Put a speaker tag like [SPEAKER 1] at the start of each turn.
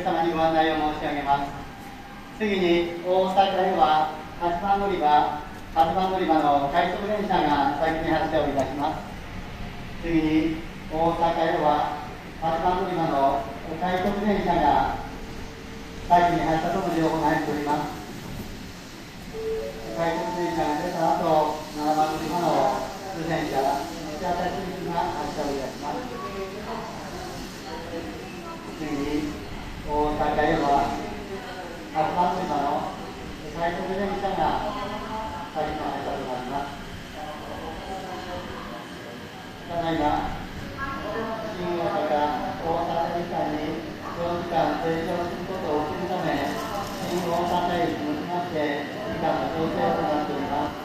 [SPEAKER 1] 客様にご案内を申し上げます。次に大阪へは8番乗り場の快速電車が先に発車をいたします。次に大阪へは8番乗り場の快速電車が先に発車との情報が入っております。快速電車が出た後、7番乗り場の普通電車、西朝日行きが発車をいたします。次に大阪へは8番乗り場の快速電車が先に発車となります。ただいま新大阪・大阪駅間に長時間停車をすることを防ぐため、新大阪駅に向きまして時間の調整となっております。